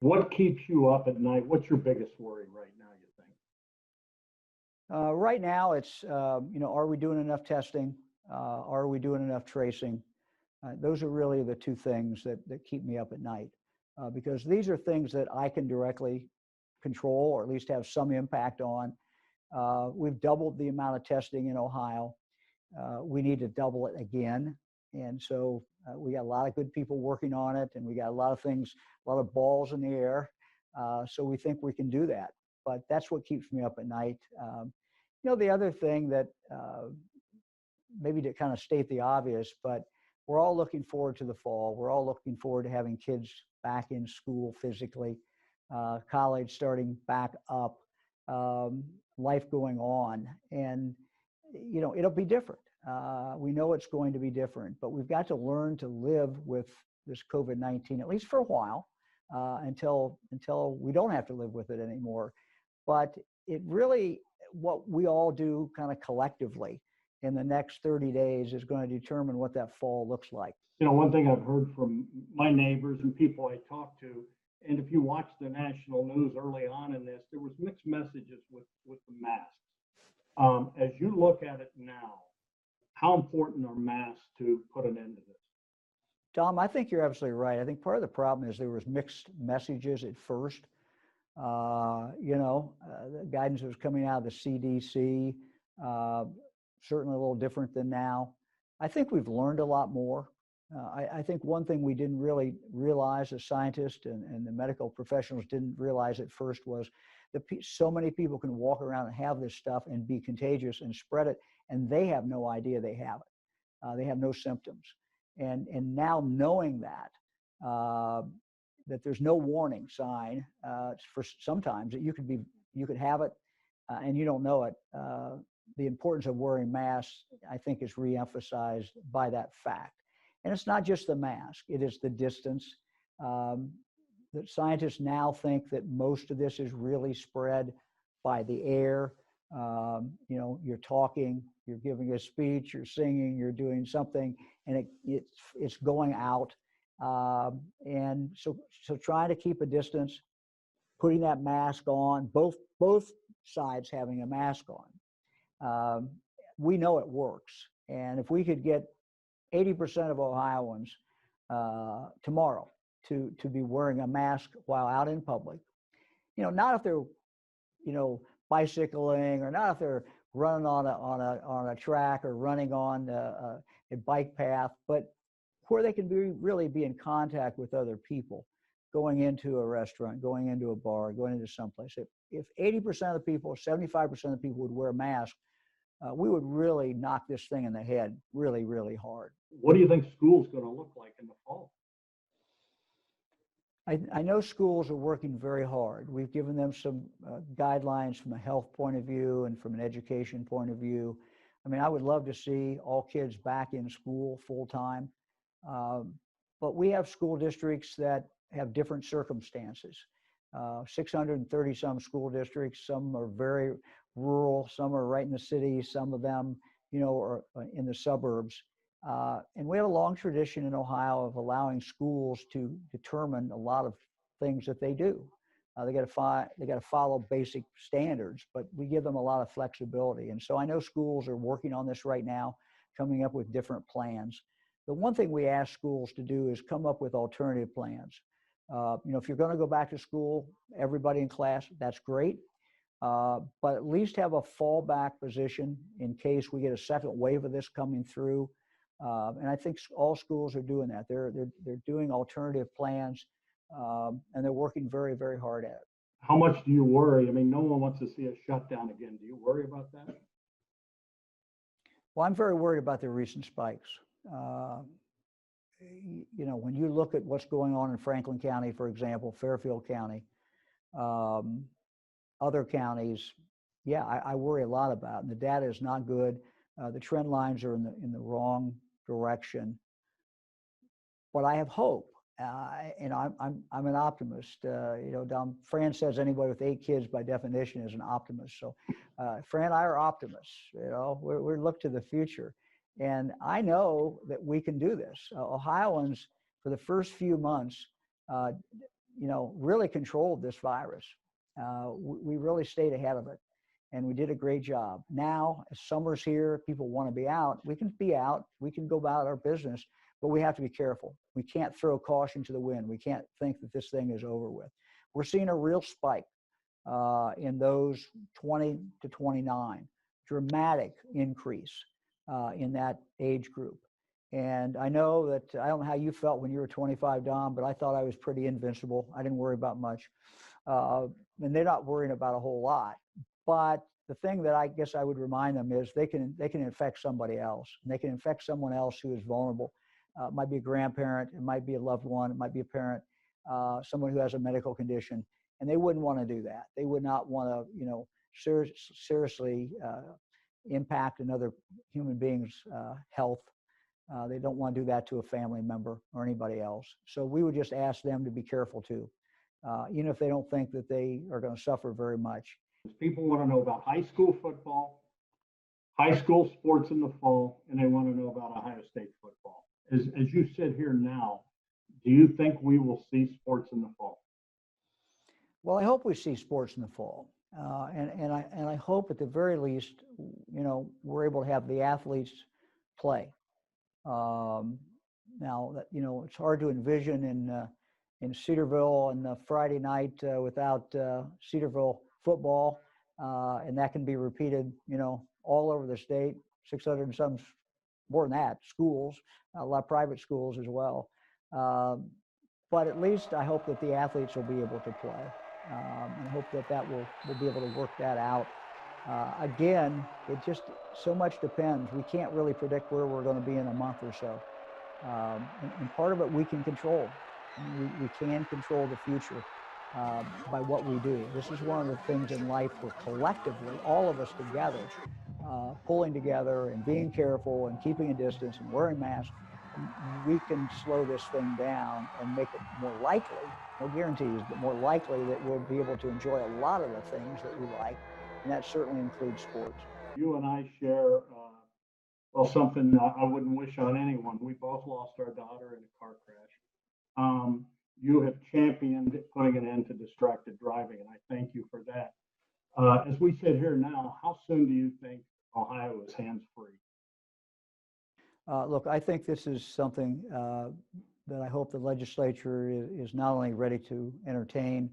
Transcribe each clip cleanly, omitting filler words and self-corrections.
What keeps you up at night? What's your biggest worry right now, you think? Right now, it's, are we doing enough testing? Are we doing enough tracing? Those are really the two things that keep me up at night, because these are things that I can directly control or at least have some impact on. We've doubled the amount of testing in Ohio. We need to double it again. And so we got a lot of good people working on it, and we got a lot of things, a lot of balls in the air. So we think we can do that. But that's what keeps me up at night. The other thing that maybe to kind of state the obvious, but we're all looking forward to the fall. We're all looking forward to having kids back in school physically, college starting back up, life going on. And, it'll be different. We know it's going to be different, but we've got to learn to live with this COVID-19, at least for a while, until we don't have to live with it anymore. But it really, what we all do kind of collectively in the next 30 days is going to determine what that fall looks like. One thing I've heard from my neighbors and people I talk to, and if you watch the national news early on in this, there was mixed messages with the masks. As you look at it now, how important are masks to put an end to this? Tom, I think you're absolutely right. I think part of the problem is there was mixed messages at first. The guidance that was coming out of the CDC, certainly a little different than now. I think we've learned a lot more. I think one thing we didn't really realize as scientists and the medical professionals didn't realize at first was that so many people can walk around and have this stuff and be contagious and spread it, and they have no idea they have it. They have no symptoms. And now knowing that there's no warning sign for sometimes that you could have it and you don't know it. The importance of wearing masks, I think, is reemphasized by that fact. And it's not just the mask, it is the distance. That scientists now think that most of this is really spread by the air. You're talking, you're giving a speech, you're singing, you're doing something, and it's going out. And so trying to keep a distance, putting that mask on, both sides having a mask on. We know it works. And if we could get 80% of Ohioans tomorrow to be wearing a mask while out in public, not if they're, bicycling, or not if they're running on a track or running on a bike path, but where they can really be in contact with other people, going into a restaurant, going into a bar, going into someplace. If 80% of the people, 75% of the people would wear a mask, we would really knock this thing in the head really, really hard. What do you think school's going to look like in the fall? I know schools are working very hard. We've given them some guidelines from a health point of view and from an education point of view. I would love to see all kids back in school full time. But we have school districts that have different circumstances. 630 some school districts. Some are very rural, some are right in the city, some of them, are in the suburbs. And we have a long tradition in Ohio of allowing schools to determine a lot of things that they do. They got to follow basic standards, but we give them a lot of flexibility. And so I know schools are working on this right now, coming up with different plans. The one thing we ask schools to do is come up with alternative plans. If you're going to go back to school, everybody in class, that's great. But at least have a fallback position in case we get a second wave of this coming through. And I think all schools are doing that. They're doing alternative plans, and they're working very, very hard at it. How much do you worry? No one wants to see a shutdown again. Do you worry about that? Well, I'm very worried about the recent spikes. When you look at what's going on in Franklin County, for example, Fairfield County, other counties, I worry a lot about, and the data is not good. The trend lines are in the wrong direction, but I have hope, and I'm an optimist. Fran says anybody with 8 kids by definition is an optimist. So Fran and I are optimists. We look to the future, and I know that we can do this. Ohioans, for the first few months, really controlled this virus. We really stayed ahead of it, and we did a great job. Now, as summer's here, people want to be out. We can be out. We can go about our business, but we have to be careful. We can't throw caution to the wind. We can't think that this thing is over with. We're seeing a real spike in those 20 to 29, dramatic increase in that age group. And I know that, I don't know how you felt when you were 25, Don, but I thought I was pretty invincible. I didn't worry about much. And they're not worrying about a whole lot. But the thing that I guess I would remind them is they can infect somebody else. And they can infect someone else who is vulnerable. It might be a grandparent, it might be a loved one, it might be a parent, someone who has a medical condition. And they wouldn't want to do that. They would not want to, seriously impact another human being's health. They don't want to do that to a family member or anybody else. So we would just ask them to be careful too, even if they don't think that they are going to suffer very much. People want to know about high school football, high school sports in the fall, and they want to know about Ohio State football. As you sit here now, do you think we will see sports in the fall? Well, I hope we see sports in the fall. And I hope at the very least, we're able to have the athletes play. Now that, it's hard to envision in Cedarville on the Friday night without Cedarville football. And that can be repeated, all over the state, 600 and some, more than that, schools, a lot of private schools as well. But at least I hope that the athletes will be able to play. And I hope that we'll be able to work that out. Again, it just so much depends. We can't really predict where we're going to be in a month or so. And part of it we can control. We can control the future by what we do. This is one of the things in life where collectively, all of us together, pulling together and being careful and keeping a distance and wearing masks, we can slow this thing down and make it more likely, no guarantees, but more likely that we'll be able to enjoy a lot of the things that we like, and that certainly includes sports. You and I share, something I wouldn't wish on anyone. We both lost our daughter in a car crash. You have championed putting an end to distracted driving, and I thank you for that. As we sit here now, how soon do you think Ohio is hands-free? Look, I think this is something that I hope the legislature is not only ready to entertain,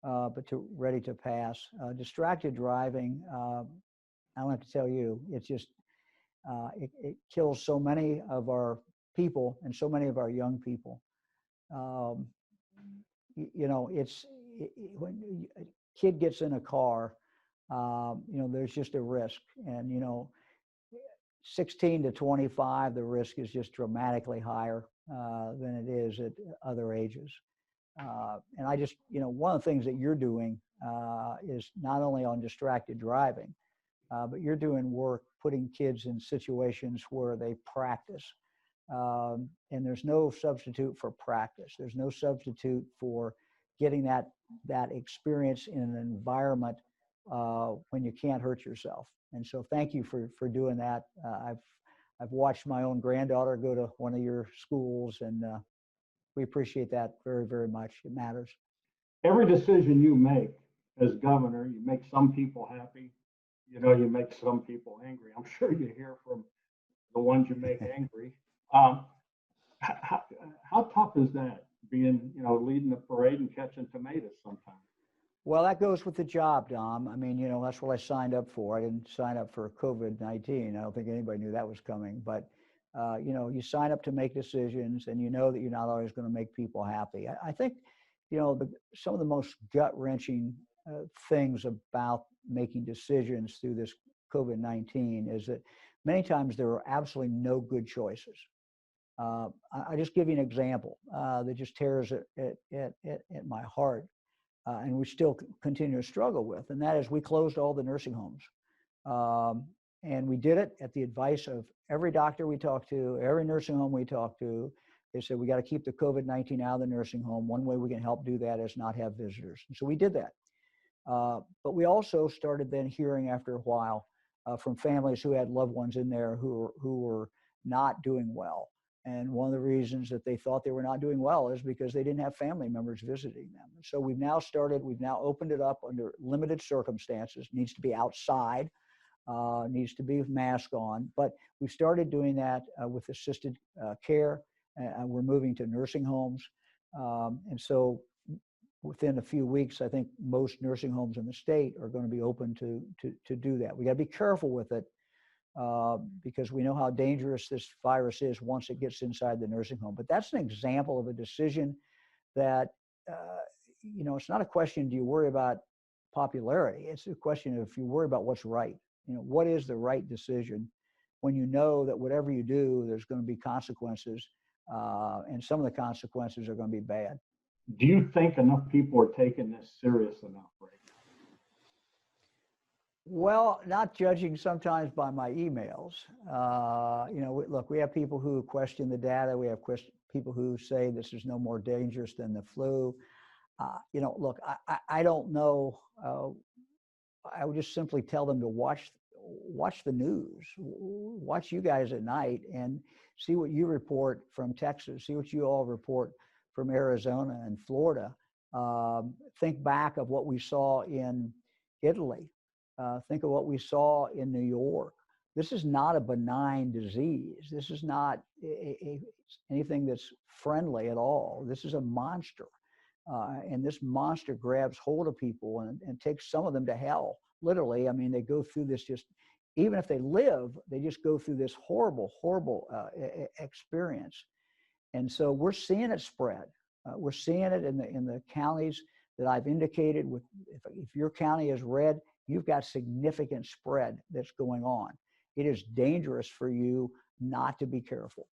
but ready to pass. Distracted driving, I don't have to tell you, it's just, it kills so many of our people and so many of our young people. When a kid gets in a car, there's just a risk. And, 16 to 25, the risk is just dramatically higher than it is at other ages. And I just, one of the things that you're doing is not only on distracted driving, but you're doing work putting kids in situations where they practice. And there's no substitute for practice. There's no substitute for getting that experience in an environment when you can't hurt yourself. And so thank you for doing that. I've watched my own granddaughter go to one of your schools, and we appreciate that very, very much. It matters. Every decision you make as governor, you make some people happy, you make some people angry. I'm sure you hear from the ones you make angry. How tough is that, being, leading the parade and catching tomatoes sometimes? Well, that goes with the job, Dom. I mean, that's what I signed up for. I didn't sign up for COVID-19. I don't think anybody knew that was coming. But, you sign up to make decisions, and you know that you're not always going to make people happy. I think, some of the most gut-wrenching things about making decisions through this COVID-19 is that many times there are absolutely no good choices. I just give you an example that just tears at my heart. And we still continue to struggle with, and that is we closed all the nursing homes. And we did it at the advice of every doctor we talked to, every nursing home we talked to. They said, we got to keep the COVID-19 out of the nursing home. One way we can help do that is not have visitors. And so we did that. But we also started then hearing after a while from families who had loved ones in there who were not doing well. And one of the reasons that they thought they were not doing well is because they didn't have family members visiting them. So we've now opened it up under limited circumstances. Needs to be outside, needs to be with mask on. But we started doing that with assisted care. We're moving to nursing homes. And so within a few weeks, I think most nursing homes in the state are going to be open to do that. We got to be careful with it because we know how dangerous this virus is once it gets inside the nursing home. But that's an example of a decision that, it's not a question, do you worry about popularity? It's a question of if you worry about what's right. What is the right decision when you know that whatever you do, there's going to be consequences, and some of the consequences are going to be bad. Do you think enough people are taking this serious enough right now? Well, not judging sometimes by my emails. Look, we have people who question the data. We have people who say this is no more dangerous than the flu. Look, I don't know. I would just simply tell them to watch the news, watch you guys at night and see what you report from Texas, see what you all report from Arizona and Florida. Think back of what we saw in Italy. Think of what we saw in New York. This is not a benign disease. This is not anything that's friendly at all. This is a monster. And this monster grabs hold of people and takes some of them to hell. Literally, I mean, they go through this even if they live, they just go through this horrible, horrible experience. And so we're seeing it spread. We're seeing it in the counties that I've indicated. If your county is red, you've got significant spread that's going on. It is dangerous for you not to be careful.